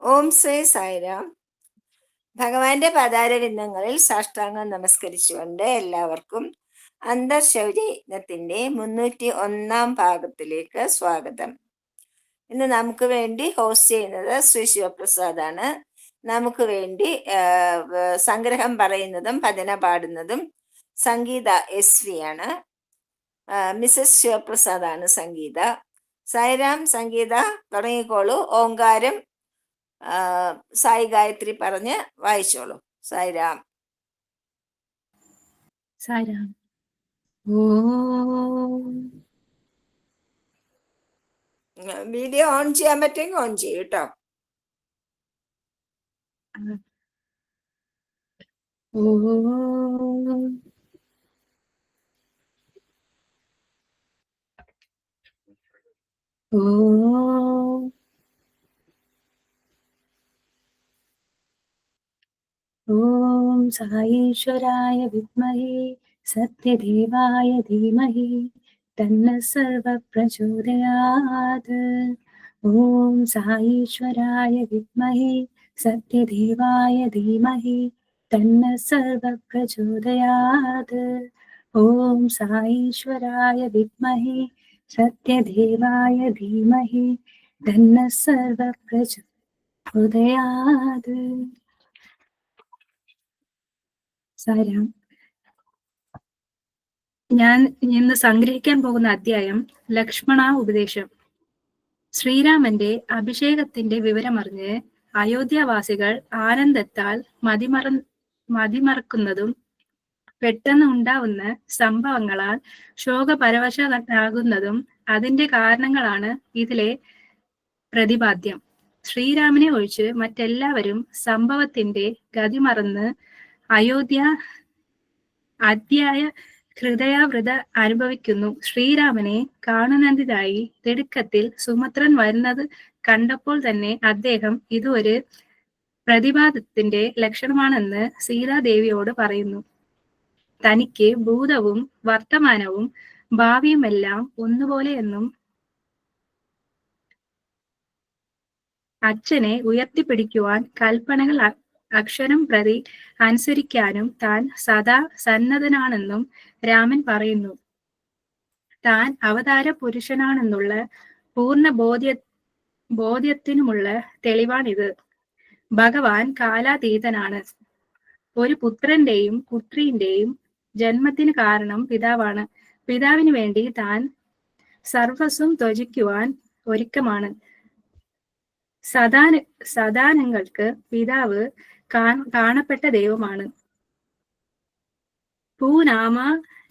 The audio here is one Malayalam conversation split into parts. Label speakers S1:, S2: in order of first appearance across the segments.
S1: ഓം ശ്രീ സായിരാം. ഭഗവാന്റെ പദാരവിന്ദങ്ങളിൽ സാഷ്ടാംഗം നമസ്കരിച്ചുകൊണ്ട് എല്ലാവർക്കും അന്തർശൗര്യയജ്ഞത്തിന്റെ 301 ഭാഗത്തിലേക്ക് സ്വാഗതം. ഇന്ന് നമുക്ക് വേണ്ടി ഹോസ്റ്റ് ചെയ്യുന്നത് ശ്രീ ശിവപ്രസാദാണ്. നമുക്ക് വേണ്ടി സംഗ്രഹം പറയുന്നതും ഭജന പാടുന്നതും സംഗീത SV ആണ്. മിസസ് ശിവപ്രസാദാണ് സംഗീത. സായിരാം, സംഗീത തുടങ്ങിക്കോളൂ. ഓങ്കാരം സായി ഗായത്രി പറഞ്ഞ് വായിച്ചോളൂ. സായിരാം.
S2: സായിരാം. ഓം.
S1: വീഡിയോ ഓൺ ചെയ്യാൻ പറ്റുമെങ്കിൽ ഓൺ ചെയ്യൂ കേട്ടോ.
S2: ഓം. ഓം. ഓം സായീശ്വരായ വിദ്മഹേ സത്യദേവായ ധീമഹി തന്നഃ സർവഃ പ്രചോദയാത്. ഓം സായീശ്വരായ വിദ്മഹേ സത്യദേവായ ധീമഹി തന്നഃ സർവഃ പ്രചോദയാത്. ഓം സായീശ്വരായ വിദ്മഹേ സത്യദേവായ ധീമഹി തന്നഃ സർവഃ പ്രചോദയാത്. സായിരാം. ഞാൻ ഇന്ന് സംഗ്രഹിക്കാൻ പോകുന്ന അധ്യായം ലക്ഷ്മണ ഉപദേശം. ശ്രീരാമന്റെ അഭിഷേകത്തിന്റെ വിവരമറിഞ്ഞ് അയോധ്യാവാസികൾ ആനന്ദത്താൽ മതിമറക്കുന്നതും പെട്ടെന്ന് ഉണ്ടാവുന്ന സംഭവങ്ങളാൽ ശോകപരവശരാകുന്നതും അതിന്റെ കാരണങ്ങളാണ് ഇതിലെ പ്രതിപാദ്യം. ശ്രീരാമനെ ഒഴിച്ച് മറ്റെല്ലാവരും സംഭവത്തിന്റെ ഗതി മറന്ന് ഹൃദയാവൃത അനുഭവിക്കുന്നു. ശ്രീരാമനെ കാണുന്നതിനായി തിടുക്കത്തിൽ സുമന്ത്രൻ വരുന്നത് കണ്ടപ്പോൾ തന്നെ അദ്ദേഹം ഇത് ഒരു പ്രതിപാദത്തിന്റെ ലക്ഷണമാണെന്ന് സീതാദേവിയോട് പറയുന്നു. തനിക്ക് ഭൂതവും വർത്തമാനവും ഭാവിയുമെല്ലാം ഒന്നുപോലെ എന്നും അച്ഛനെ ഉയർത്തിപ്പിടിക്കുവാൻ കൽപ്പനകൾ അക്ഷരം പ്രതി അനുസരിക്കാനും താൻ സദാ സന്നദ്ധനാണെന്നും രാമൻ പറയുന്നു. താൻ അവതാര പുരുഷനാണെന്നുള്ള പൂർണ്ണ ബോധ്യത്തിനുമുള്ള തെളിവാണിത്. ഭഗവാൻ കാലാതീതനാണ്. ഒരു പുത്രന്റെയും പുത്രിന്റെയും ജന്മത്തിന് കാരണം പിതാവാണ്. പിതാവിന് വേണ്ടി താൻ സർവസ്വം ത്യജിക്കുവാൻ ഒരുക്കമാണ്. സദാനങ്ങൾക്ക് പിതാവ് കാണപ്പെട്ട ദൈവമാണ്. പൂനാമ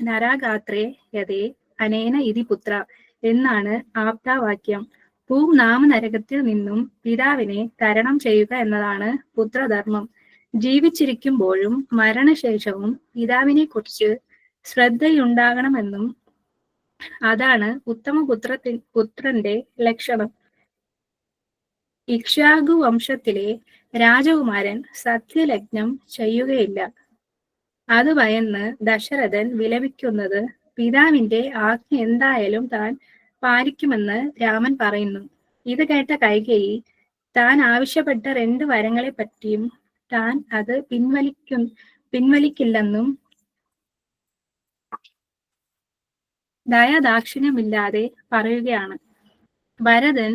S2: നരാഗാത്രേ യതേ അനേന ഇതി പുത്ര എന്നാണ് ആപ്താവാക്യം. നാമ നരകത്തിൽ നിന്നും പിതാവിനെ തരണം ചെയ്യുക എന്നതാണ് പുത്രധർമ്മം. ജീവിച്ചിരിക്കുമ്പോഴും മരണശേഷവും പിതാവിനെ കുറിച്ച് ശ്രദ്ധയുണ്ടാകണമെന്നും അതാണ് ഉത്തമ പുത്രന്റെ ലക്ഷണം. ഇക്ഷ്വാകു വംശത്തിലെ രാജകുമാരൻ സത്യലഗ്നം ചെയ്യുകയില്ല. അത് ഭയന്ന് ദശരഥൻ വിലപിക്കുന്നത് പിതാവിന്റെ ആജ്ഞ എന്തായാലും താൻ പാലിക്കുമെന്ന് രാമൻ പറയുന്നു. ഇത് കേട്ട കൈകേയി താൻ ആവശ്യപ്പെട്ട 2 വരങ്ങളെ പറ്റിയും താൻ അത് പിൻവലിക്കില്ലെന്നും ദയാദാക്ഷിണ്യമില്ലാതെ പറയുകയാണ്. ഭരതൻ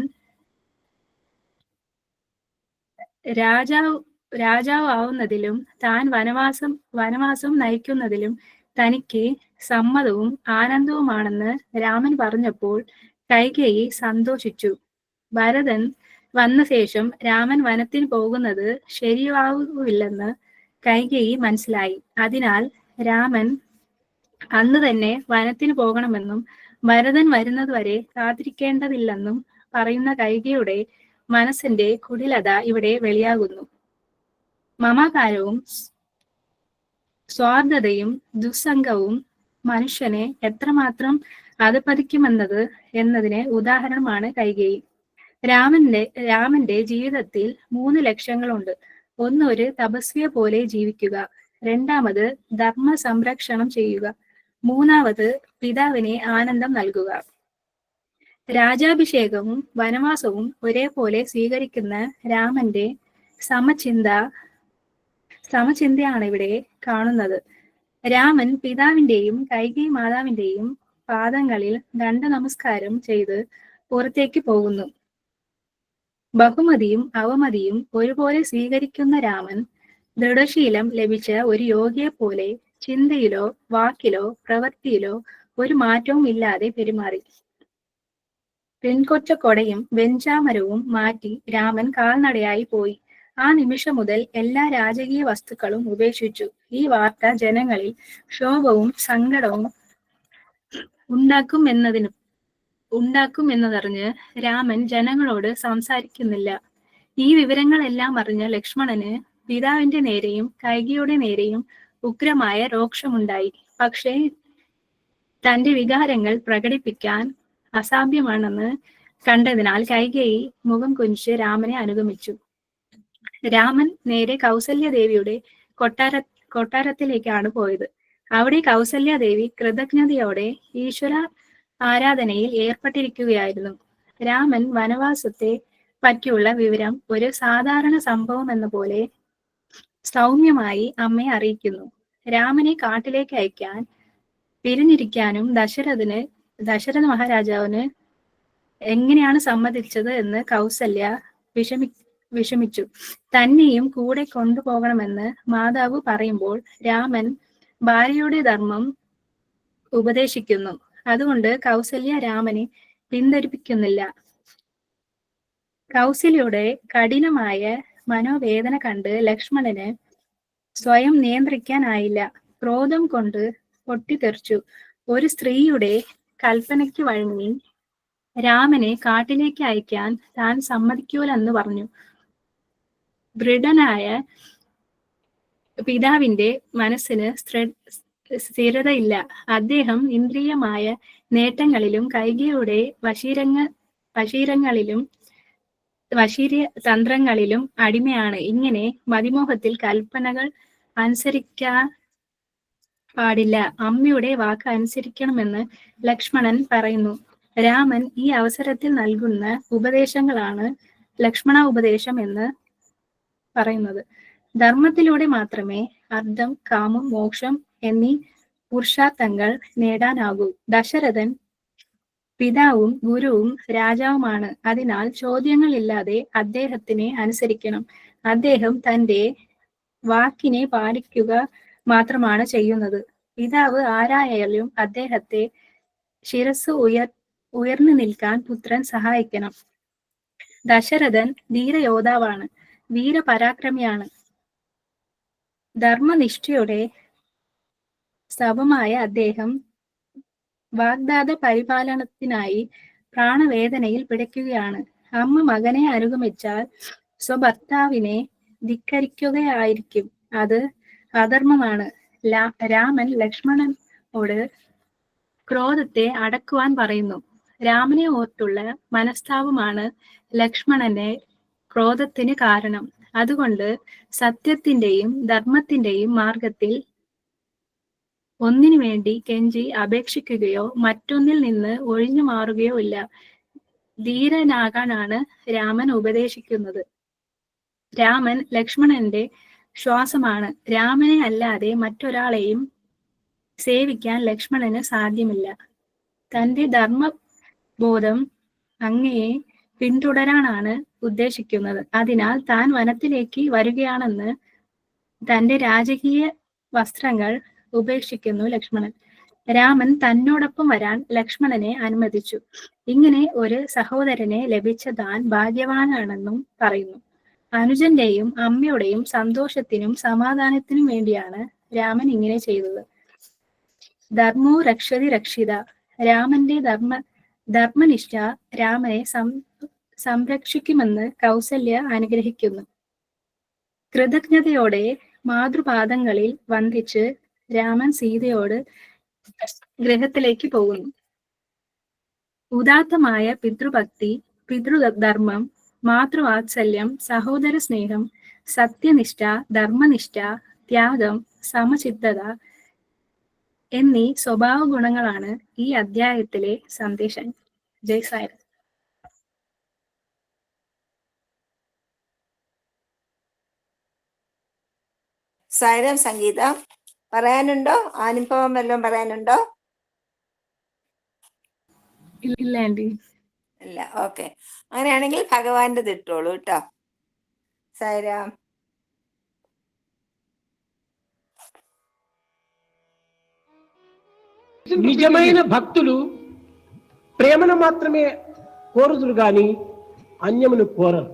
S2: രാജാവ് ആവുന്നതിലും താൻ വനവാസം നയിക്കുന്നതിലും തനിക്ക് സമ്മതവും ആനന്ദവുമാണെന്ന് രാമൻ പറഞ്ഞപ്പോൾ കൈകേയി സന്തോഷിച്ചു. ഭരതൻ വന്ന ശേഷം രാമൻ വനത്തിന് പോകുന്നത് ശരിയാവില്ലെന്ന് കൈകേയി മനസ്സിലായി. അതിനാൽ രാമൻ അന്ന് തന്നെ വനത്തിന് പോകണമെന്നും ഭരതൻ വരുന്നതുവരെ കാത്തിരിക്കേണ്ടതില്ലെന്നും പറയുന്ന കൈകേയിയുടെ മനസ്സിന്റെ കുടിലത ഇവിടെ വെളിയാകുന്നു. മമകാരവും സ്വാർത്ഥതയും ദുസ്സംഗവും മനുഷ്യനെ എത്രമാത്രം എന്നതിന് ഉദാഹരണമാണ് കൈകേയി. രാമന്റെ ജീവിതത്തിൽ 3 ലക്ഷ്യങ്ങളുണ്ട്. ഒന്ന്, ഒരു തപസ്വിയെ പോലെ ജീവിക്കുക. രണ്ടാമത്, ധർമ്മ സംരക്ഷണം ചെയ്യുക. മൂന്നാമത്, പിതാവിനെ ആനന്ദം നൽകുക. രാജാഭിഷേകവും വനവാസവും ഒരേപോലെ സ്വീകരിക്കുന്ന രാമന്റെ സമചിന്തയാണ് ഇവിടെ കാണുന്നത്. രാമൻ പിതാവിന്റെയും കൈകേയി മാതാവിന്റെയും പാദങ്ങളിൽ ദണ്ഡനമസ്കാരം ചെയ്ത് പുറത്തേക്ക് പോകുന്നു. ബഹുമതിയും അവമതിയും ഒരുപോലെ സ്വീകരിക്കുന്ന രാമൻ ദൃഢശീലം ലഭിച്ച ഒരു യോഗിയെ പോലെ ചിന്തയിലോ വാക്കിലോ പ്രവൃത്തിയിലോ ഒരു മാറ്റവും ഇല്ലാതെ പെരുമാറി. പെൺകൊറ്റക്കൊടയും വെഞ്ചാമരവും മാറ്റി രാമൻ കാൽനടയായി പോയി. ആ നിമിഷം മുതൽ എല്ലാ രാജകീയ വസ്തുക്കളും ഉപേക്ഷിച്ചു. ഈ വാർത്ത ജനങ്ങളിൽ ക്ഷോഭവും സങ്കടവും ഉണ്ടാക്കുമെന്നതറിഞ്ഞ് രാമൻ ജനങ്ങളോട് സംസാരിക്കുന്നില്ല. ഈ വിവരങ്ങളെല്ലാം അറിഞ്ഞ ലക്ഷ്മണന് പിതാവിന്റെ നേരെയും കൈകേയിയുടെ നേരെയും ഉഗ്രമായ രോക്ഷമുണ്ടായി. പക്ഷേ തന്റെ വികാരങ്ങൾ പ്രകടിപ്പിക്കാൻ അസാധ്യമാണെന്ന് കണ്ടതിനാൽ കൈകേയി മുഖം കുനിച്ച് രാമനെ അനുഗമിച്ചു. രാമൻ നേരെ കൗസല്യാദേവിയുടെ കൊട്ടാരത്തിലേക്കാണ് പോയത്. അവിടെ കൗസല്യാദേവി കൃതജ്ഞതയോടെ ഈശ്വര ആരാധനയിൽ ഏർപ്പെട്ടിരിക്കുകയായിരുന്നു. രാമൻ വനവാസത്തെ പറ്റിയുള്ള വിവരം ഒരു സാധാരണ സംഭവം എന്ന പോലെ സൗമ്യമായി അമ്മയെ അറിയിക്കുന്നു. രാമനെ കാട്ടിലേക്ക് അയക്കാൻ പിരിഞ്ഞിരിക്കാനും ദശരഥ മഹാരാജാവിന് എങ്ങനെയാണ് സമ്മതിച്ചത് എന്ന് കൗസല്യ വിഷമിച്ചു. തന്നെയും കൂടെ കൊണ്ടുപോകണമെന്ന് മാതാവ് പറയുമ്പോൾ രാമൻ ഭാര്യയുടെ ധർമ്മം ഉപദേശിക്കുന്നു. അതുകൊണ്ട് കൗസല്യ രാമനെ പിന്തിരിപ്പിക്കുന്നില്ല. കൗസല്യയുടെ കഠിനമായ മനോവേദന കണ്ട് ലക്ഷ്മണന് സ്വയം നിയന്ത്രിക്കാനായില്ല. ക്രോധം കൊണ്ട് പൊട്ടിത്തെറിച്ചു. ഒരു സ്ത്രീയുടെ കൽപ്പനയ്ക്ക് വഴങ്ങി രാമനെ കാട്ടിലേക്ക് അയക്കാൻ താൻ സമ്മതിക്കൂലെന്ന് പറഞ്ഞു. ദൃഢനായ പിതാവിന്റെ മനസ്സിന് സ്ഥിരതയില്ല. അദ്ദേഹം ഇന്ദ്രിയമായ നേട്ടങ്ങളിലും കൈകേയിയുടെ തന്ത്രങ്ങളിലും അടിമയാണ്. ഇങ്ങനെ മതിമോഹത്തിൽ കൽപ്പനകൾ അനുസരിക്കാൻ പാടില്ല. അമ്മയുടെ വാക്ക് അനുസരിക്കണമെന്ന് ലക്ഷ്മണൻ പറയുന്നു. രാമൻ ഈ അവസരത്തിൽ നൽകുന്ന ഉപദേശങ്ങളാണ് ലക്ഷ്മണ ഉപദേശം എന്ന് പറയുന്നത്. ധർമ്മത്തിലൂടെ മാത്രമേ അർത്ഥം, കാമം, മോക്ഷം എന്നീ പുരുഷാർത്ഥങ്ങൾ നേടാനാകൂ. ദശരഥൻ പിതാവും ഗുരുവും രാജാവുമാണ്. അതിനാൽ ചോദ്യങ്ങളില്ലാതെ അദ്ദേഹത്തിനെ അനുസരിക്കണം. അദ്ദേഹം തന്റെ വാക്കിനെ പാലിക്കുക മാത്രമാണ് ചെയ്യുന്നത്. പിതാവ് ആരായാലും അദ്ദേഹത്തെ ശിരസ് ഉയർന്നു നിൽക്കാൻ പുത്രൻ സഹായിക്കണം. ദശരഥൻ ധീരയോദ്ധാവാണ്, വീരപരാക്രമിയാണ്. ധർമ്മനിഷ്ഠയുടെ സ്തവമായ അദ്ദേഹം വാഗ്ദാത പരിപാലനത്തിനായി പ്രാണവേദനയിൽ പിടയ്ക്കുകയാണ്. അമ്മ മകനെ അനുഗമിച്ചാൽ സ്വഭർത്താവിനെ ധിക്കരിക്കുകയായിരിക്കും. അത് അധർമ്മമാണ്. രാമൻ ലക്ഷ്മണനോട് ക്രോധത്തെ അടക്കുവാൻ പറയുന്നു. രാമനെ ഓർത്തുള്ള മനസ്താപമാണ് ലക്ഷ്മണന്റെ ക്രോധത്തിന് കാരണം. അതുകൊണ്ട് സത്യത്തിന്റെയും ധർമ്മത്തിന്റെയും മാർഗത്തിൽ ഒന്നിനു വേണ്ടി കെഞ്ചി അപേക്ഷിക്കുകയോ മറ്റൊന്നിൽ നിന്ന് ഒഴിഞ്ഞു മാറുകയോ ഇല്ല. ധീരനാകാനാണ് രാമൻ ഉപദേശിക്കുന്നത്. രാമൻ ലക്ഷ്മണന്റെ ശ്വാസമാണ്. രാമനെ അല്ലാതെ മറ്റൊരാളെയും സേവിക്കാൻ ലക്ഷ്മണന് സാധ്യമല്ല. തന്റെ ധർമ്മബോധം അങ്ങയെ പിന്തുടരാനാണ് ഉദ്ദേശിക്കുന്നത്. അതിനാൽ താൻ വനത്തിലേക്ക് വരികയാണെന്ന് തന്റെ രാജകീയ വസ്ത്രങ്ങൾ ഉപേക്ഷിക്കുന്നു ലക്ഷ്മണൻ. രാമൻ തന്നോടൊപ്പം വരാൻ ലക്ഷ്മണനെ അനുമതിച്ചു. ഇങ്ങനെ ഒരു സഹോദരനെ ലഭിച്ച താൻ ഭാഗ്യവാനാണെന്നും പറയുന്നു. അനുജന്റെയും അമ്മയുടെയും സന്തോഷത്തിനും സമാധാനത്തിനും വേണ്ടിയാണ് രാമൻ ഇങ്ങനെ ചെയ്തത്. ധർമ്മോ രക്ഷതി രക്ഷിത. രാമന്റെ ധർമ്മനിഷ്ഠ രാമനെ സംരക്ഷിക്കുമെന്ന് കൗസല്യ അനുഗ്രഹിക്കുന്നു. കൃതജ്ഞതയോടെ മാതൃപാദങ്ങളിൽ വന്ദിച്ച് രാമൻ സീതയോട് ഗൃഹത്തിലേക്ക് പോകുന്നു. ഉദാത്തമായ പിതൃഭക്തി, പിതൃധർമ്മം, മാതൃവാത്സല്യം, സഹോദര സ്നേഹം, സത്യനിഷ്ഠ, ധർമ്മനിഷ്ഠ, ത്യാഗം, സമചിത്തത എന്നീ സ്വഭാവ ഗുണങ്ങളാണ് ഈ അധ്യായത്തിലെ സന്ദേശം. ജയ് സായിരാം.
S1: സായിരാം. സംഗീത പറയാനുണ്ടോ? അനുഭവം വല്ലതും പറയാനുണ്ടോ?
S2: ഇല്ല ആന്റി.
S1: ഇല്ല. ഓക്കെ, അങ്ങനെയാണെങ്കിൽ ഭഗവാന്റെ ഇട്ടോളൂ കേട്ടോ. സായിരാം.
S3: నిజమైన భక్తులు ప్రేమను మాత్రమే కోరుదురు గాని అన్యమును కోరరు.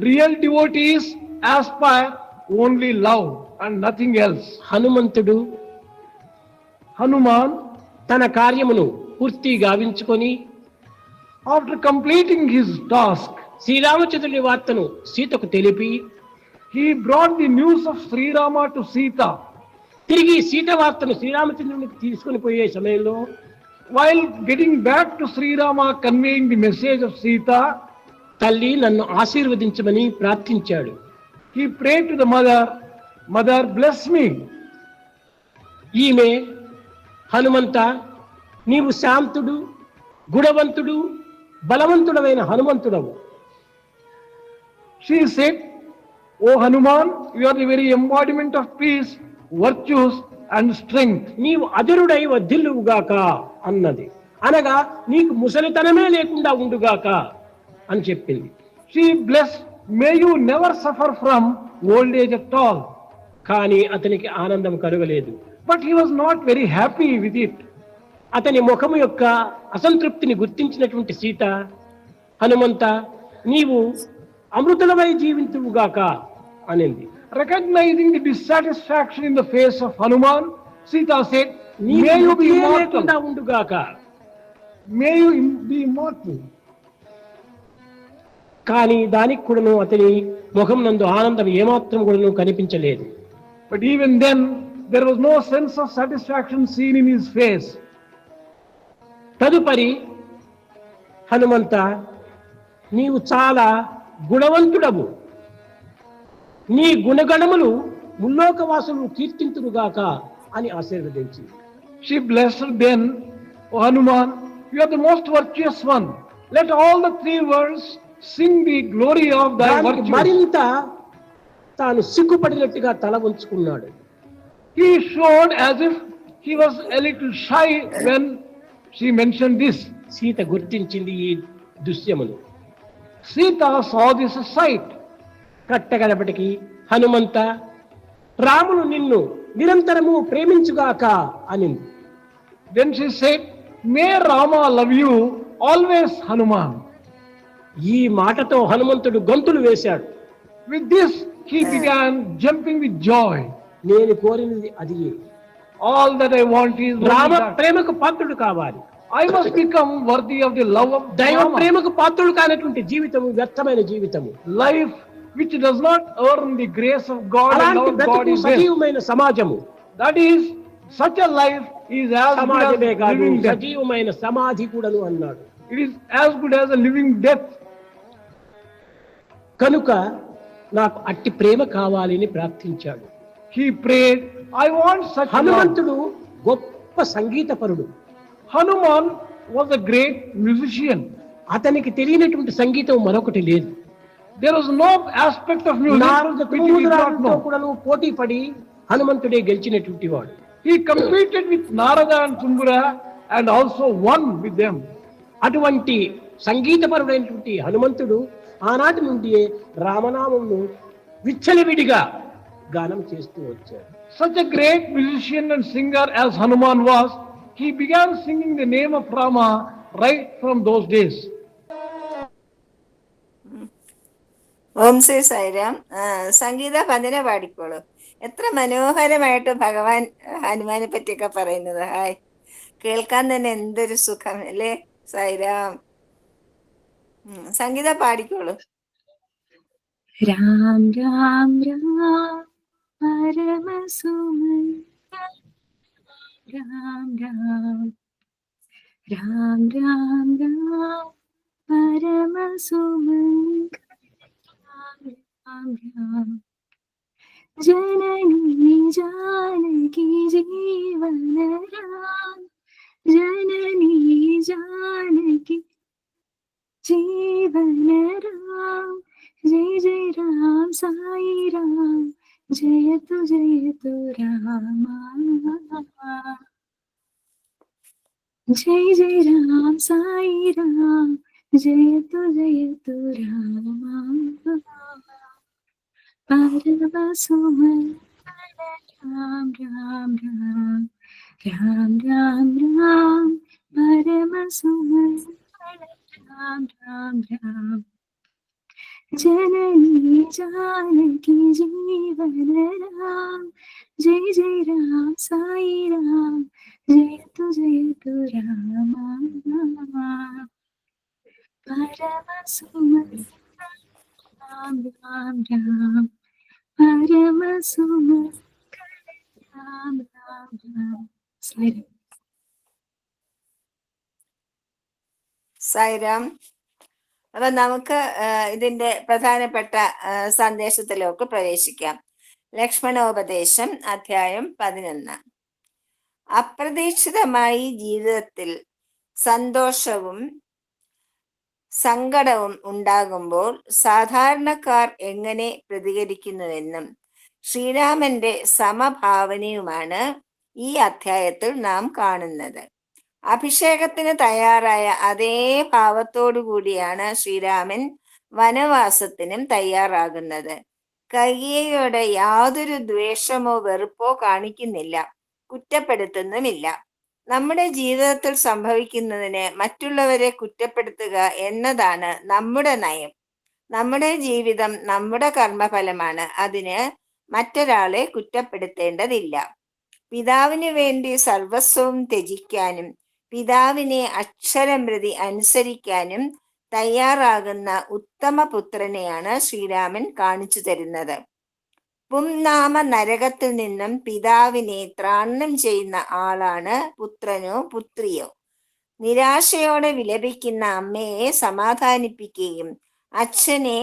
S3: Real devotees aspire only love and nothing else. Hanuman తన కార్యమును పూర్తి గావించుకొని ఆఫ్టర్ కంప్లీటింగ్ హిస్ టాస్క్ శ్రీరామచంద్రుని వార్తను సీతకు తెలిపి he brought the news of Srirama to Sita. తిరిగి సీత వార్తను శ్రీరామచంద్రునికి తీసుకుని పోయే సమయంలో while getting back to Srirama conveying the message of Sita, తల్లి నన్ను ఆశీర్వదించమని ప్రార్థించాడు. He prayed to the mother, mother bless me. ఈమె హనుమంత, నీవు శాంతుడు, గుణవంతుడు, బలవంతుడమైన హనుమంతుడవు. She said, O Hanuman, you are the very embodiment of peace, virtues and strength. నీవు అజరుడై వర్ధిల్లుగాక అన్నది. అనగా నీకు ముసలితనమే లేకుండా ఉండుగాక అని చెప్పింది. She blessed, may you never suffer from old age at all. కానీ అతనికి ఆనందం కలుగలేదు. But he was not very happy with it. అతని ముఖము యొక్క అసంతృప్తిని గుర్తించినటువంటి సీత, హనుమంత నీవు అమృతులమై జీవించుగాక అనింది. Recognizing the dissatisfaction in the face of Hanuman, Sita said, may you be immortal. May you be immortal. కానీ దానికి కూడాను అతని ముఖం నందు ఆనందం ఏమాత్రం కూడాను కనిపించలేదు. But even then there was no sense of satisfaction seen in his face. తదుపరి హనుమంత, నీవు చాలా గుణవంతుడవు, నీ గుణగణములు ముల్లోకవాసులు కీర్తింతురుగాక అని ఆశీర్వదించింది. She blessed then, O Hanuman, you are the most virtuous one. Let all the three worlds sing the glory of thy virtue. మరింత తాను సిగ్గుపడినట్టుగా తల వంచుకున్నాడు. He showed as if he was a little shy when she mentioned this. Sita గుర్తించింది ఈ దృశ్యమును. Sita saw this sight. కట్టగడపటికి Hanumantha, రాముడు నిన్ను నిరంతరము ప్రేమించుగాక అనింది. Then she said, may Rama love you always, Hanuman. ఈ మాటతో హనుమంతుడు గంతులు వేశాడు. With this he began jumping with joy. నేను కోరినది అదియే. All that I want is Rama ప్రేమకు పాత్రుడు కావాలి. I must become worthy of the love of దైవ ప్రేమకు పాత్రుడు కానటువంటి జీవితము వ్యర్థమైన జీవితము. Life which does not earn the grace of God and of God is సజీవమైన సమాజము. That is, such a life is as good as living death. సజీవమైన సమాధి కూడాను అన్నాడు. It is as good as a living death. కనుక నాకు అట్టి ప్రేమ కావాలని ప్రార్థించాడు. He prayed, I want such. హనుమంతుడు గొప్ప సంగీతపరుడు. Hanuman was a great musician. అతనికి తెలియనటువంటి సంగీతం మరొకటి లేదు. There was no aspect of music which he did not know. కూడాను పోటీ పడి హనుమంతుడే గెలిచినటువంటి వాడు. He competed with Narada and Tumbura and also won with them. అటువంటి సంగీతపరుడైనటువంటి హనుమంతుడు ఆనాటి నుండి రామనామమును విచ్చలవిడిగా గానం చేస్తూ వచ్చాడు. Such a great musician and singer as Hanuman was, he began singing the name of Rama right from those days.
S1: ഓം ശ്രീ സായിരാം. സംഗീത ഭജന പാടിക്കോളൂ. എത്ര മനോഹരമായിട്ട് ഭഗവാൻ ഹനുമാനെ പറ്റിയൊക്കെ പറയുന്നത്. ഹായ്, കേൾക്കാൻ തന്നെ എന്തൊരു സുഖം അല്ലേ സായിരാം. സംഗീത പാടിക്കോളൂ.
S2: രാം രാം രാം പരമസുമൻ രാം രാം രാം രാം രാം പരമസുമൻ രാം രാം जननी जानकी जीवन राम जननी जानकी സായി രാം ജയതു രാമ. ജയ ജയ രാം സായി രാം ജയതു രാമ. പരമസുമംഗള രാം രാം രാം രാം രാം രാം പരമസുമംഗള രാം രാം രാം. ജനനീ ജാനകി ജീവന രാം ജയ ജയ രാം സായി രാം ജയതു രാമ. പരമസുമംഗള രാം രാം രാം പരമസുമംഗള രാം രാം രാം. സായി
S1: സായിരാം. അപ്പൊ നമുക്ക് ഇതിന്റെ പ്രധാനപ്പെട്ട സന്ദേശത്തിലേക്ക് പ്രവേശിക്കാം. ലക്ഷ്മണോപദേശം, അധ്യായം 11. അപ്രതീക്ഷിതമായി ജീവിതത്തിൽ സന്തോഷവും സങ്കടവും ഉണ്ടാകുമ്പോൾ സാധാരണക്കാർ എങ്ങനെ പ്രതികരിക്കുന്നുവെന്നും ശ്രീരാമന്റെ സമഭാവനയുമാണ് ഈ അധ്യായത്തിൽ നാം കാണുന്നത്. അഭിഷേകത്തിന് തയ്യാറായ അതേ ഭാവത്തോടു കൂടിയാണ് ശ്രീരാമൻ വനവാസത്തിനും തയ്യാറാകുന്നത്. കൈകേയിയോട് യാതൊരു ദ്വേഷമോ വെറുപ്പോ കാണിക്കുന്നില്ല, കുറ്റപ്പെടുത്തുന്നുമില്ല. നമ്മുടെ ജീവിതത്തിൽ സംഭവിക്കുന്നതിന് മറ്റുള്ളവരെ കുറ്റപ്പെടുത്തുക എന്നതാണ് നമ്മുടെ നയം. നമ്മുടെ ജീവിതം നമ്മുടെ കർമ്മഫലമാണ്, അതിന് മറ്റൊരാളെ കുറ്റപ്പെടുത്തേണ്ടതില്ല. പിതാവിന് വേണ്ടി സർവസ്വവും ത്യജിക്കാനും പിതാവിനെ അക്ഷരം പ്രതി അനുസരിക്കാനും തയ്യാറാകുന്ന ഉത്തമ പുത്രനെയാണ് ശ്രീരാമൻ കാണിച്ചു തരുന്നത്. പുംനാമ നരകത്തിൽ നിന്നും പിതാവിനെ ത്രാണം ചെയ്യുന്ന ആളാണ് പുത്രനോ പുത്രിയോ. നിരാശയോടെ വിലപിക്കുന്ന അമ്മയെ സമാധാനിപ്പിക്കുകയും അച്ഛനെ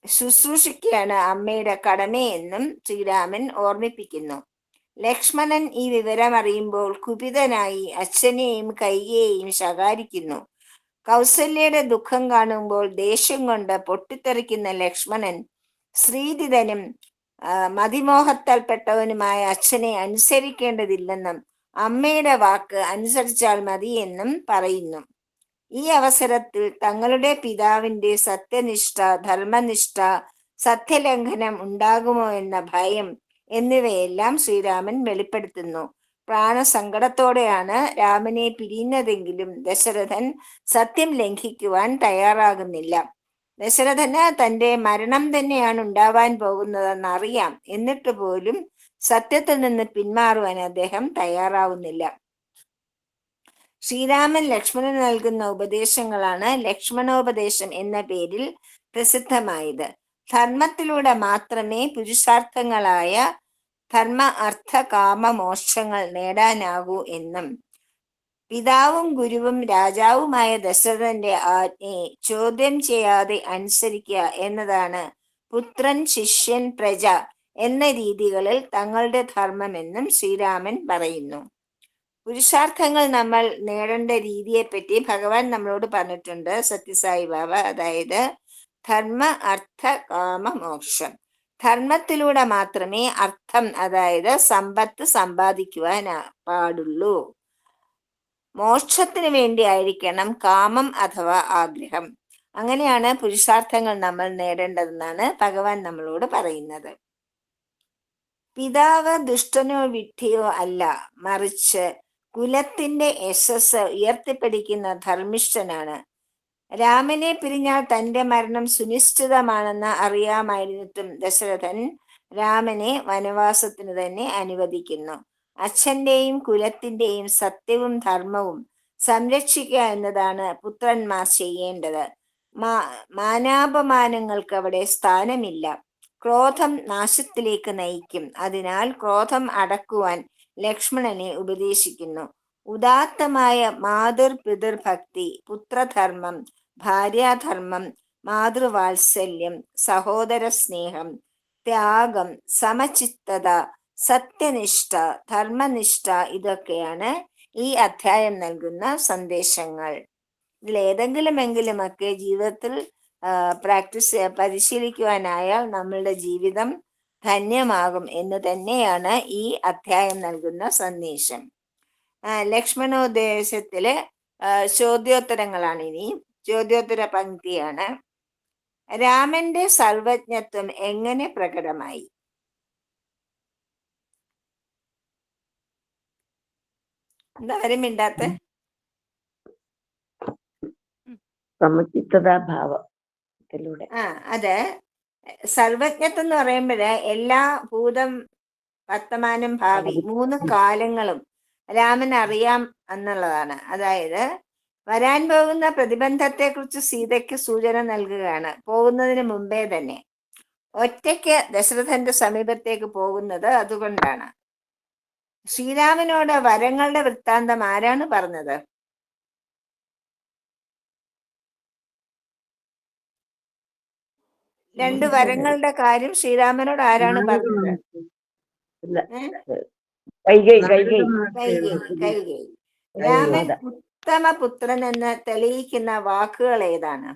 S1: ശുശ്രൂഷിക്കുകയാണ് അമ്മയുടെ കടമയെന്നും ശ്രീരാമൻ ഓർമ്മിപ്പിക്കുന്നു. ലക്ഷ്മണൻ ഈ വിവരം അറിയുമ്പോൾ കുപിതനായി അച്ഛനെയും കൈകേയിയെയും ശകാരിക്കുന്നു. കൗസല്യയുടെ ദുഃഖം കാണുമ്പോൾ ദേഷ്യം കൊണ്ട് പൊട്ടിത്തെറിക്കുന്ന ലക്ഷ്മണൻ ശ്രീധിതനും മതിമോഹത്താൽപ്പെട്ടവനുമായ അച്ഛനെ അനുസരിക്കേണ്ടതില്ലെന്നും അമ്മയുടെ വാക്ക് അനുസരിച്ചാൽ മതിയെന്നും പറയുന്നു. ഈ അവസരത്തിൽ തങ്ങളുടെ പിതാവിന്റെ സത്യനിഷ്ഠ, ധർമ്മനിഷ്ഠ, സത്യലംഘനം ഉണ്ടാകുമോ എന്ന ഭയം എന്നിവയെല്ലാം ശ്രീരാമൻ വെളിപ്പെടുത്തുന്നു. പ്രാണസങ്കടത്തോടെയാണ് രാമനെ പിരിയുന്നതെങ്കിലും ദശരഥൻ സത്യം ലംഘിക്കുവാൻ തയ്യാറാകുന്നില്ല. ദശരഥന് തന്റെ മരണം തന്നെയാണ് ഉണ്ടാവാൻ പോകുന്നതെന്ന് അറിയാം. എന്നിട്ട് പോലും സത്യത്തിൽ നിന്ന് പിന്മാറുവാൻ അദ്ദേഹം തയ്യാറാവുന്നില്ല. ശ്രീരാമൻ ലക്ഷ്മണന് നൽകുന്ന ഉപദേശങ്ങളാണ് ലക്ഷ്മണോപദേശം എന്ന പേരിൽ പ്രസിദ്ധമായത്. ധർമ്മത്തിലൂടെ മാത്രമേ പുരുഷാർത്ഥങ്ങളായ ധർമ്മ, അർത്ഥ, കാമ, മോക്ഷങ്ങൾ നേടാനാകൂ എന്നും പിതാവും ഗുരുവും രാജാവുമായ ദശരഥന്റെ ആജ്ഞയെ ചോദ്യം ചെയ്യാതെ അനുസരിക്കുക എന്നതാണ് പുത്രൻ, ശിഷ്യൻ, പ്രജ എന്ന രീതികളിൽ തങ്ങളുടെ ധർമ്മമെന്നും ശ്രീരാമൻ പറയുന്നു. പുരുഷാർത്ഥങ്ങൾ നമ്മൾ നേടേണ്ട രീതിയെപ്പറ്റി ഭഗവാൻ നമ്മളോട് പറഞ്ഞിട്ടുണ്ട്, സത്യസായി ബാബ. അതായത് ധർമ്മ, അർത്ഥ, കാമ, മോക്ഷം. ധർമ്മത്തിലൂടെ മാത്രമേ അർത്ഥം, അതായത് സമ്പത്ത് സമ്പാദിക്കുവാൻ പാടുള്ളൂ. മോക്ഷത്തിന് വേണ്ടി ആയിരിക്കണം കാമം അഥവാ ആഗ്രഹം. അങ്ങനെയാണ് പുരുഷാർത്ഥങ്ങൾ നമ്മൾ നേടേണ്ടതെന്നാണ് ഭഗവാൻ നമ്മളോട് പറയുന്നത്. പിതാവ് ദുഷ്ടനോ വിഡ്ഢിയോ അല്ല, മറിച്ച് കുലത്തിന്റെ യശസ് ഉയർത്തിപ്പിടിക്കുന്ന ധർമ്മിഷ്ഠനാണ്. രാമനെ പിരിഞ്ഞാൽ തന്റെ മരണം സുനിശ്ചിതമാണെന്ന് അറിയാമായിരുന്നിട്ടും ദശരഥൻ രാമനെ വനവാസത്തിന് തന്നെ അനുവദിക്കുന്നു. അച്ഛന്റെയും കുലത്തിന്റെയും സത്യവും ധർമ്മവും സംരക്ഷിക്കുക എന്നതാണ് പുത്രന്മാർ ചെയ്യേണ്ടത്. മാനാപമാനങ്ങൾക്ക് അവിടെ സ്ഥാനമില്ല. ക്രോധം നാശത്തിലേക്ക് നയിക്കും. അതിനാൽ ക്രോധം അടക്കുവാൻ ലക്ഷ്മണനെ ഉപദേശിക്കുന്നു. ഉദാത്തമായ മാതൃ പിതൃഭക്തി, പുത്രധർമ്മം, ഭാര്യാധർമ്മം, മാതൃവാത്സല്യം, സഹോദര സ്നേഹം, ത്യാഗം, സമചിത്തത, സത്യനിഷ്ഠ, ധർമ്മനിഷ്ഠ ഇതൊക്കെയാണ് ഈ അധ്യായം നൽകുന്ന സന്ദേശങ്ങൾ. ഇതിലേതെങ്കിലുമെങ്കിലുമൊക്കെ ജീവിതത്തിൽ പരിശീലിക്കുവാനായാൽ നമ്മളുടെ ജീവിതം ധന്യമാകും എന്ന് തന്നെയാണ് ഈ അധ്യായം നൽകുന്ന സന്ദേശം. ലക്ഷ്മണോദ്ദേശത്തിലെ ചോദ്യോത്തരങ്ങളാണ് ഇനി. ചോദ്യോത്തര പങ്ക്തിയാണ്: രാമന്റെ സർവജ്ഞത്വം എങ്ങനെ പ്രകടമായി? എന്താ വരും മിണ്ടാത്ത?
S4: സമചിത്തതാഭാവത്തിലൂടെ.
S1: അത് സർവജ്ഞത്വം എന്ന് പറയുമ്പോഴ് എല്ലാ ഭൂതം, വർത്തമാനം, ഭാവി 3 കാലങ്ങളും രാമൻ അറിയാം എന്നുള്ളതാണ്. അതായത് വരാൻ പോകുന്ന പ്രതിബന്ധത്തെ കുറിച്ച് സീതയ്ക്ക് സൂചന നൽകുകയാണ്. പോകുന്നതിന് മുമ്പേ തന്നെ ഒറ്റയ്ക്ക് ദശരഥന്റെ സമീപത്തേക്ക് പോകുന്നത് അതുകൊണ്ടാണ്. ശ്രീരാമനോട് വരങ്ങളുടെ വൃത്താന്തം ആരാണ് പറഞ്ഞത്? രണ്ട് വരങ്ങളുടെ കാര്യം ശ്രീരാമനോട് ആരാണ് പറഞ്ഞത്? കൈകേയി. രാമൻ ഉത്തമ പുത്രൻ എന്ന് തെളിയിക്കുന്ന വാക്കുകൾ ഏതാണ്?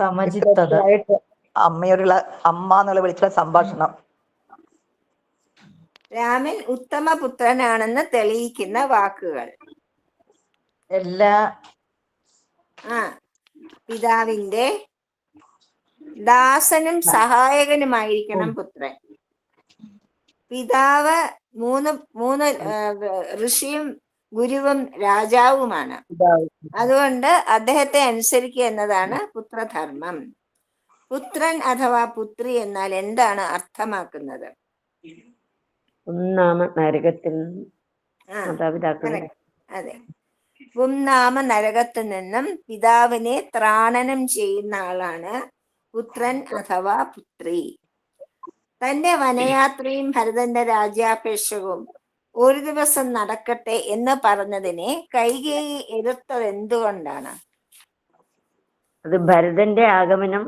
S5: സമചിത്തത, അമ്മയോടുള്ള അമ്മ എന്നുള്ള വിളിച്ചുള്ള സംഭാഷണം.
S1: രാമൻ ഉത്തമ പുത്രനാണെന്ന് തെളിയിക്കുന്ന വാക്കുകൾ
S5: എല്ലാ
S1: പിതാവിന്റെ ദാസനും സഹായകനുമായിരിക്കണം പുത്രൻ. പിതാവ് മൂന്ന് ഋഷിയും ഗുരുവും രാജാവുമാണ്. അതുകൊണ്ട് അദ്ദേഹത്തെ അനുസരിക്കുക എന്നതാണ് പുത്രധർമ്മം. പുത്രൻ അഥവാ പുത്രി എന്നാൽ എന്താണ് അർത്ഥമാക്കുന്നത്?
S4: നരകത്തിൽ
S1: അതെ, പുംനാമ നരകത്തിൽ നിന്നും പിതാവിനെ ത്രാണനം ചെയ്യുന്ന ആളാണ് പുത്രൻ അഥവാ പുത്രി. തന്റെ വനയാത്രയും ഭരതന്റെ രാജ്യാഭിഷേകവും ഒരു ദിവസം നടക്കട്ടെ എന്ന് പറഞ്ഞതിനെ കൈകേയി എതിർത്തത് എന്തുകൊണ്ടാണ്?
S4: അത് ഭരതന്റെ ആഗമനം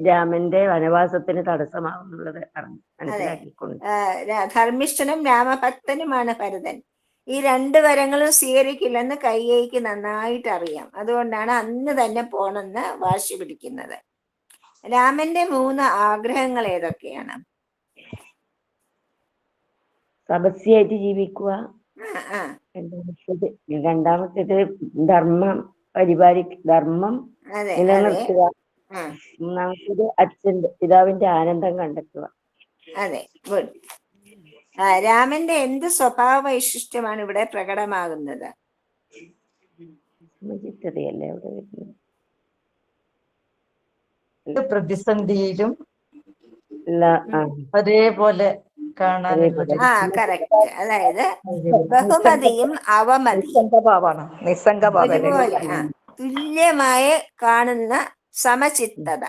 S4: രാമന്റെ വനവാസത്തിന് തടസ്സമാകുന്നുള്ളത് മനസ്സിലാക്കിക്കൊണ്ട്.
S1: ധർമ്മിഷ്ഠനും രാമഭക്തനുമാണ് ഭരതൻ. ഈ 2 വരങ്ങളും സ്വീകരിക്കില്ലെന്ന് കൈകേയിക്ക് നന്നായിട്ട് അറിയാം. അതുകൊണ്ടാണ് അന്ന് തന്നെ പോണെന്ന് വാശി പിടിക്കുന്നത്. രാമന്റെ 3 ആഗ്രഹങ്ങൾ ഏതൊക്കെയാണ്?
S4: തപസ്യായിട്ട് ജീവിക്കുക, രണ്ടാമത്തേത് ധർമ്മം ധർമ്മം നിലനിർത്തുക, മൂന്നാമത്തേത് പിതാവിന്റെ ആനന്ദം കണ്ടെത്തുക.
S1: അതെ, ഗുഡ്. രാമന്റെ എന്ത് സ്വഭാവ വൈശിഷ്ട്യമാണ് ഇവിടെ പ്രകടമാകുന്നത്?
S4: സമചിത്തതയല്ലേ അവിടെ വരുന്നത്?
S5: പ്രതിസന്ധിയിലും ഒരേപോലെ കാണാൻ.
S1: കറക്റ്റ്. അതായത് ബഹുമതിയും അവമതിയും ഒരുപോലെ തുല്യമായ കാണുന്ന സമചിത്തത.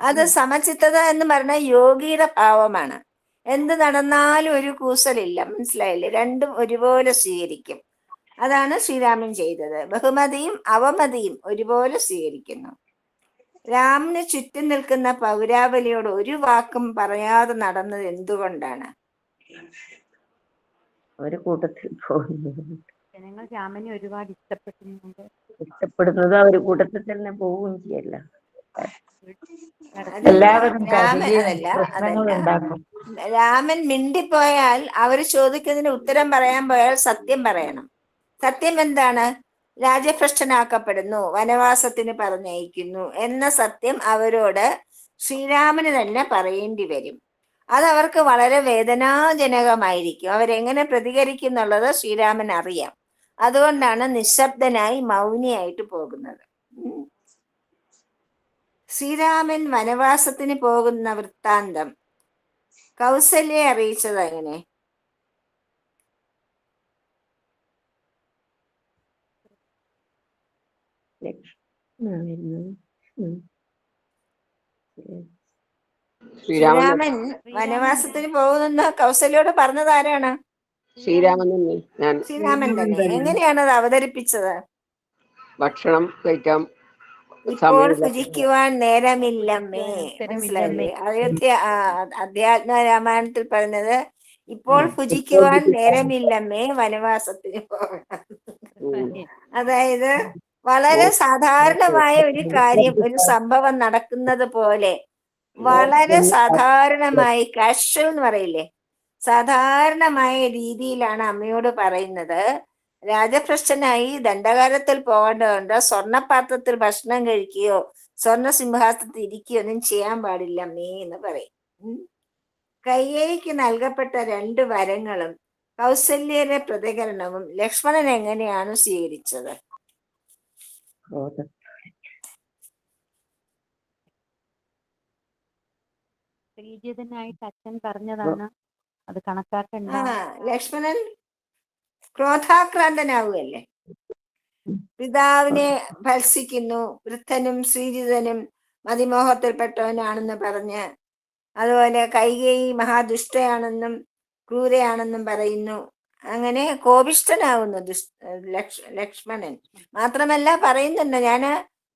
S1: അത് സമചിത്തത എന്ന് പറഞ്ഞ യോഗിയുടെ ഭാവമാണ്. എന്ത് നടന്നാലും ഒരു കൂസലില്ല, മനസ്സിലായില്ലേ? രണ്ടും ഒരുപോലെ സ്വീകരിക്കും. അതാണ് ശ്രീരാമൻ ചെയ്തത്. ബഹുമതിയും അവമതിയും ഒരുപോലെ സ്വീകരിക്കുന്നു. രാമന് ചുറ്റും നിൽക്കുന്ന പൗരാവലിയോട് ഒരു വാക്കും പറയാതെ നടന്നത് എന്തുകൊണ്ടാണ്?
S4: ഒരു കൂട്ടത്തിൽ പോകുന്നത്,
S6: ജനങ്ങൾ രാമനെ ഒരുപാട്
S4: ഇഷ്ടപ്പെടുന്നത് അവർ കൂട്ടത്തിൽ തന്നെ പോവുകയും ചെയ്യല്ല.
S1: രാമൻ മിണ്ടിപ്പോയാൽ അവര് ചോദിക്കുന്നതിന് ഉത്തരം പറയാൻ പോയാൽ സത്യം പറയണം. സത്യം എന്താണ്? രാജ്യഭ്രഷ്ടനാക്കപ്പെടുന്നു, വനവാസത്തിന് പറഞ്ഞയക്കുന്നു എന്ന സത്യം അവരോട് ശ്രീരാമന് തന്നെ പറയേണ്ടി വരും. അതവർക്ക് വളരെ വേദനാജനകമായിരിക്കും. അവരെങ്ങനെ പ്രതികരിക്കും എന്നുള്ളത് ശ്രീരാമൻ അറിയാം. അതുകൊണ്ടാണ് നിശബ്ദനായി മൗനിയായിട്ട് പോകുന്നത്. ശ്രീരാമൻ വനവാസത്തിന് പോകുന്ന വൃത്താന്തം കൗസല്യെ അറിയിച്ചത് എങ്ങനെ? ശ്രീരാമൻ വനവാസത്തിന് പോകുന്ന കൗസല്യോട് പറഞ്ഞത് ആരാണ്? ശ്രീരാമൻ തന്നെ. എങ്ങനെയാണ് അത് അവതരിപ്പിച്ചത്?
S7: ഭക്ഷണം കഴിക്കാം,
S1: ഇപ്പോൾ ഭുജിക്കുവാൻ നേരമില്ലമ്മേ. മനസ്സിലായില്ലേ? അധ്യാത്മ രാമായണത്തിൽ പറഞ്ഞത് ഇപ്പോൾ ഭുജിക്കുവാൻ നേരമില്ലമ്മേ, വനവാസത്തിന് പോകണം. അതായത് വളരെ സാധാരണമായ ഒരു കാര്യം, ഒരു സംഭവം നടക്കുന്നത് പോലെ വളരെ സാധാരണമായി, കാഷ്വൽ എന്ന് പറയില്ലേ, സാധാരണമായ രീതിയിലാണ് അമ്മയോട് പറയുന്നത്. രാജഭ്രഷ്ടനായി ദണ്ഡകാരത്തിൽ പോകേണ്ടതുണ്ട്, സ്വർണ്ണപാത്രത്തിൽ ഭക്ഷണം കഴിക്കുകയോ സ്വർണ്ണ സിംഹാസനത്തിൽ ഇരിക്കുകയോ ഒന്നും ചെയ്യാൻ പാടില്ല അമ്മേ എന്ന് പറയും. കൈകേയിക്ക് നൽകപ്പെട്ട 2 വരങ്ങളും കൗസല്യയുടെ പ്രതികരണവും ലക്ഷ്മണൻ എങ്ങനെയാണ് സ്വീകരിച്ചത്?
S6: ശ്രീജിതനായിട്ട് അച്ഛൻ പറഞ്ഞതാണ്, അത് കണക്കാക്കണ്ട.
S1: ലക്ഷ്മണൻ ക്രോധാക്രാന്തനാവുകയല്ലേ, പിതാവിനെ ഭത്സിക്കുന്നു, വൃദ്ധനും ശ്രീജിതനും മതിമോഹത്തിൽപ്പെട്ടവനാണെന്ന് പറഞ്ഞ്, അതുപോലെ കൈകേയി മഹാദുഷ്ടയാണെന്നും ക്രൂരയാണെന്നും പറയുന്നു. അങ്ങനെ കോപിഷ്ഠനാവുന്നു ലക്ഷ്മണൻ. മാത്രമല്ല പറയുന്നുണ്ട്, ഞാൻ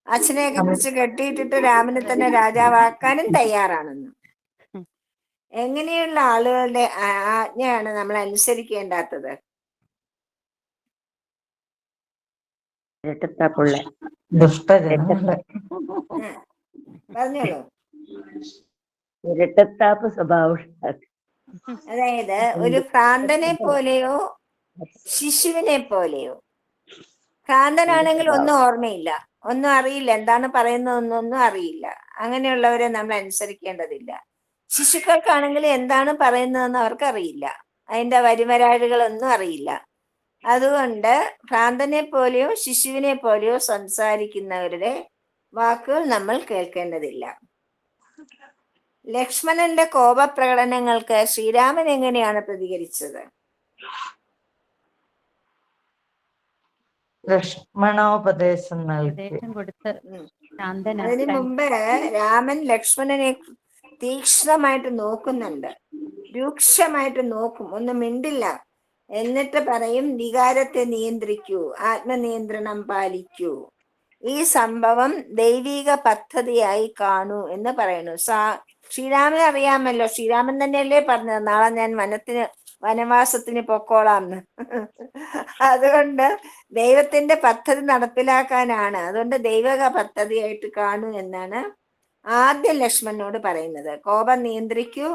S1: അച്ഛനെയൊക്കെ പിടിച്ച് കെട്ടിയിട്ടിട്ട് രാമനെ തന്നെ രാജാവാക്കാനും തയ്യാറാണെന്ന്. എങ്ങനെയുള്ള ആളുകളുടെ ആജ്ഞയാണ് നമ്മൾ അനുസരിക്കേണ്ടാത്തത്? പറഞ്ഞോളൂ.
S4: ഇരട്ടത്താപ്പ് സ്വഭാവം.
S1: അതായത് ഒരു ഭ്രാന്തനെ പോലെയോ ശിശുവിനെ പോലെയോ. ഭ്രാന്തനാണെങ്കിൽ ഒന്നും ഓർമ്മയില്ല, ഒന്നും അറിയില്ല, എന്താണ് പറയുന്നതെന്നൊന്നും അറിയില്ല. അങ്ങനെയുള്ളവരെ നമ്മൾ അനുസരിക്കേണ്ടതില്ല. ശിശുക്കൾക്കാണെങ്കിൽ എന്താണ് പറയുന്നതെന്ന് അവർക്കറിയില്ല, അതിന്റെ വരിവരാഴുകളൊന്നും അറിയില്ല. അതുകൊണ്ട് ഭ്രാന്തനെ പോലെയോ ശിശുവിനെ പോലെയോ സംസാരിക്കുന്നവരുടെ വാക്കുകൾ നമ്മൾ കേൾക്കേണ്ടതില്ല. ലക്ഷ്മണന്റെ കോപപ്രകടനങ്ങൾക്ക് ശ്രീരാമൻ എങ്ങനെയാണ് പ്രതികരിച്ചത്?
S5: ലക്ഷ്മണോപദേശം
S6: കൊടുത്ത്
S1: അതിനു മുമ്പ് രാമൻ ലക്ഷ്മണനെ തീക്ഷ്ണമായിട്ട് നോക്കുന്നുണ്ട്, രൂക്ഷമായിട്ട് നോക്കും, ഒന്നും മിണ്ടില്ല. എന്നിട്ട് പറയും, വികാരത്തെ നിയന്ത്രിക്കൂ, ആത്മനിയന്ത്രണം പാലിക്കൂ, ഈ സംഭവം ദൈവിക പദ്ധതിയായി കാണൂ എന്ന് പറയുന്നു. ശ്രീരാമൻ അറിയാമല്ലോ, ശ്രീരാമൻ തന്നെയല്ലേ പറഞ്ഞത് നാളെ ഞാൻ വനവാസത്തിന് പൊക്കോളാംന്ന്. അതുകൊണ്ട് ദൈവത്തിന്റെ പദ്ധതി നടപ്പിലാക്കാനാണ്, അതുകൊണ്ട് ദൈവിക പദ്ധതിയായിട്ട് കാണൂ എന്നാണ് ആദ്യം ലക്ഷ്മണനോട് പറയുന്നത്. കോപം നിയന്ത്രിക്കൂ,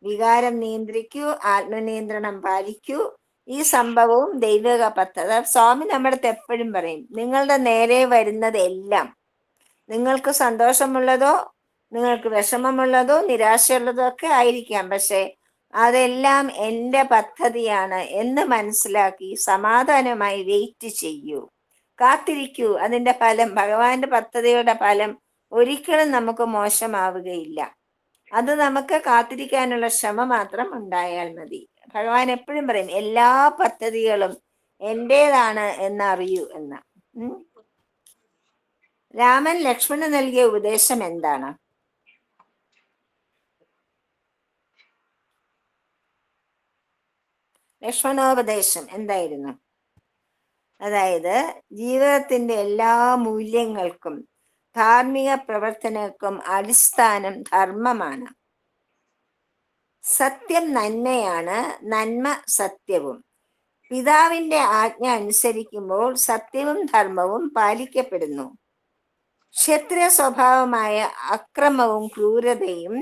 S1: വികാരം നിയന്ത്രിക്കൂ, ആത്മനിയന്ത്രണം പാലിക്കൂ, ഈ സംഭവവും ദൈവിക പദ്ധതി. സ്വാമി നമ്മുടെ അടുത്ത് എപ്പോഴും പറയും, നിങ്ങളുടെ നേരെ വരുന്നത് എല്ലാം നിങ്ങൾക്ക് സന്തോഷമുള്ളതോ നിങ്ങൾക്ക് വിഷമമുള്ളതോ നിരാശയുള്ളതോ ഒക്കെ ആയിരിക്കാം, പക്ഷെ അതെല്ലാം എൻ്റെ പദ്ധതിയാണ് എന്ന് മനസ്സിലാക്കി സമാധാനമായി വെയിറ്റ് ചെയ്യൂ, കാത്തിരിക്കൂ. അതിൻ്റെ ഫലം, ഭഗവാന്റെ പദ്ധതിയുടെ ഫലം ഒരിക്കലും നമുക്ക് മോശമാവുകയില്ല. അത് നമുക്ക് കാത്തിരിക്കാനുള്ള ക്ഷമ മാത്രം ഉണ്ടായാൽ മതി. ഭഗവാൻ എപ്പോഴും പറയും, എല്ലാ പദ്ധതികളും എൻ്റേതാണ് എന്നറിയൂ എന്ന്. രാമൻ ലക്ഷ്മണന് നൽകിയ ഉപദേശം എന്താണ്? ലക്ഷ്മണോപദേശം എന്തായിരുന്നു? അതായത് ജീവിതത്തിന്റെ എല്ലാ മൂല്യങ്ങൾക്കും ധാർമ്മിക പ്രവർത്തനങ്ങൾക്കും അടിസ്ഥാനം ധർമ്മമാണ്. സത്യം നന്മയാണ്, നന്മ സത്യവും. പിതാവിന്റെ ആജ്ഞ അനുസരിക്കുമ്പോൾ സത്യവും ധർമ്മവും പാലിക്കപ്പെടുന്നു. ക്ഷത്രിയ സ്വഭാവമായ അക്രമവും ക്രൂരതയും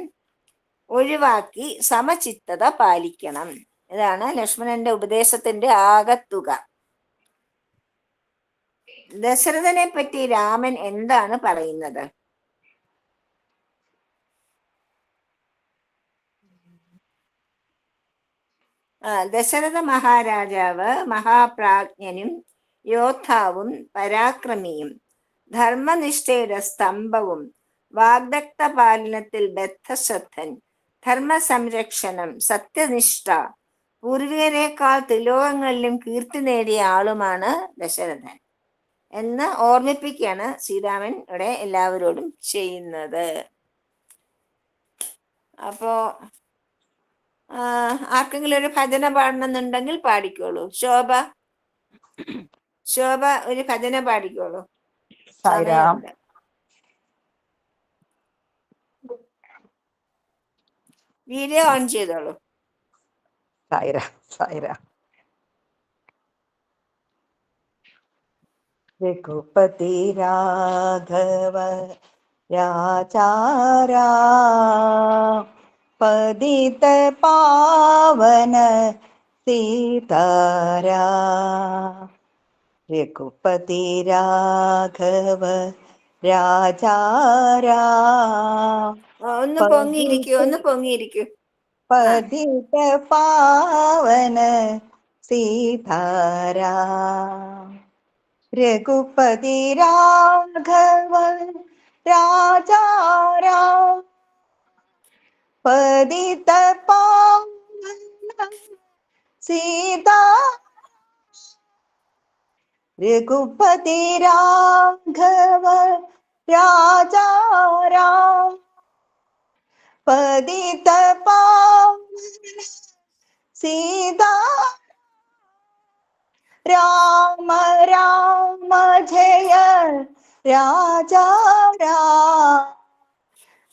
S1: ഒഴിവാക്കി സമചിത്തത പാലിക്കണം. ഇതാണ് ലക്ഷ്മണന്റെ ഉപദേശത്തിന്റെ ആകത്തുക. ദശരഥനെ പറ്റി രാമൻ എന്താണ് പറയുന്നത്? ദശരഥ മഹാരാജാവ് മഹാപ്രാജ്ഞനും യോദ്ധാവും പരാക്രമിയും ധർമ്മനിഷ്ഠയുടെ സ്തംഭവും വാഗ്ദത്ത പാലനത്തിൽ ബദ്ധശ്രദ്ധൻ, ധർമ്മസംരക്ഷണം, സത്യനിഷ്ഠ, പൂർവികരെക്കാൾ ത്രിലോകങ്ങളിലും കീർത്തി നേടിയ ആളുമാണ് ദശരഥൻ എന്ന് ഓർമ്മിപ്പിക്കുകയാണ് ശ്രീരാമൻ ഇവിടെ എല്ലാവരോടും ചെയ്യുന്നത്. അപ്പോ ആർക്കെങ്കിലും ഒരു ഭജന പാടണമെന്നുണ്ടെങ്കിൽ പാടിക്കോളൂ. ശോഭ ഒരു ഭജന പാടിക്കോളൂ. സമയമുണ്ട്. വീഡിയോ ഓൺ ചെയ്തോളൂ.
S5: രഘുപതി രാഘവ രാചാരാം പതിത പാവന സീതാരാം. രഘുപതി രാഘവ രാചാരാം
S1: ഒന്ന് പൊങ്ങിയിരിക്കൂ, ഒന്ന് പൊങ്ങിയിരിക്കൂ.
S5: പതിത പാവന സീതാരാം. രഘുപതി രാഘവ രാജാരാം പതിത പാവന സീതാ. രഘുപതി രാഘവ രാജാരാം പതിത പാവന സീതാ. രാമ രാമ ജയ രാജാ രാം.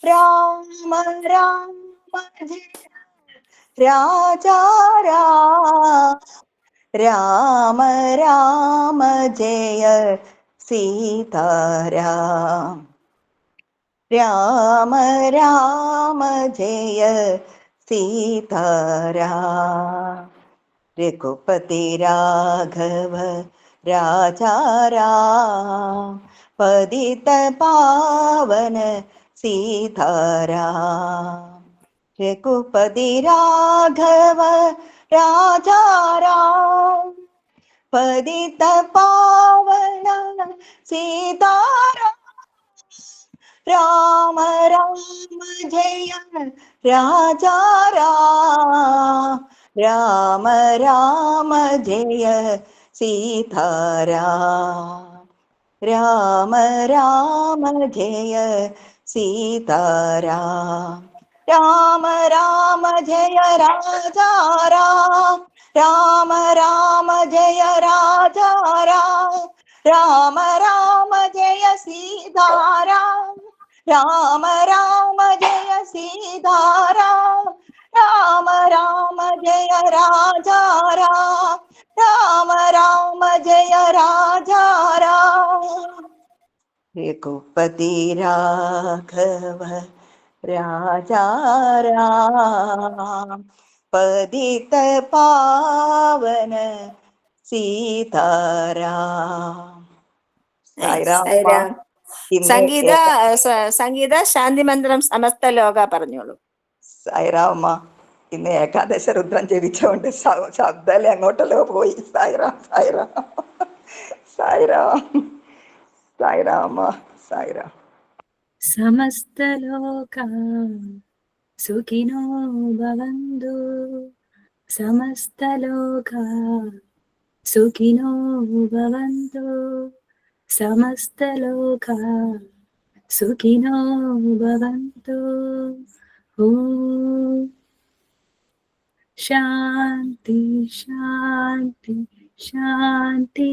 S5: രാമ രാമ ജയ രാജാ രാം. രാമ രാമ ജയ സീതാരാം. രാമ രാമ ജയ സീതാരാം. രഘുപതി രാഘവ രാജാരാം പതിത പാവന സീതാരാം. രഘുപതി രാഘവ രാജാരാം പതിത പാവന സീതാരാം. രാമ രാമ ജയ രാജാരാം. രാമ രാമ ജയ സീതാരാം. രാമ രാമ ജയ സീതാരാം. രാമ രാമ ജയ രാജാരാം. രാമ രാമ ജയ രാജാരാം. രാമ രാമ ജയ സീതാരാം. രാമ രാമ ജയ സീതാരാം. രാമ രാമ ജയ രാജാരാം. രാമ രാമ ജയ രാജാരാം. രഘുപതി രാഘവ രാജാരാം പതിത പാവന സീതാരാം.
S1: സായിരാം. സംഗീത സംഗീത ശാന്തി മന്ത്രം സമസ്ത ലോക പറഞ്ഞോളൂ.
S5: സായിരാമ, ഇന്ന് ഏകാദശ രുദ്രം ജപിച്ചോണ്ട് ശബ്ദല്ലേ അങ്ങോട്ടല്ലോ പോയി. സായിരാം സായിരാം സായിരാം സായിരാമ സായിരാം.
S2: സമസ്ത ലോകാ സുഖിനോ ഭവന്തു. സമസ്ത ലോകാ സുഖിനോ ഭവന്തു. സമസ്ത ലോകാ സുഖിനോ ഭവന്തു. ഓം ശാന്തി ശാന്തി ശാന്തി.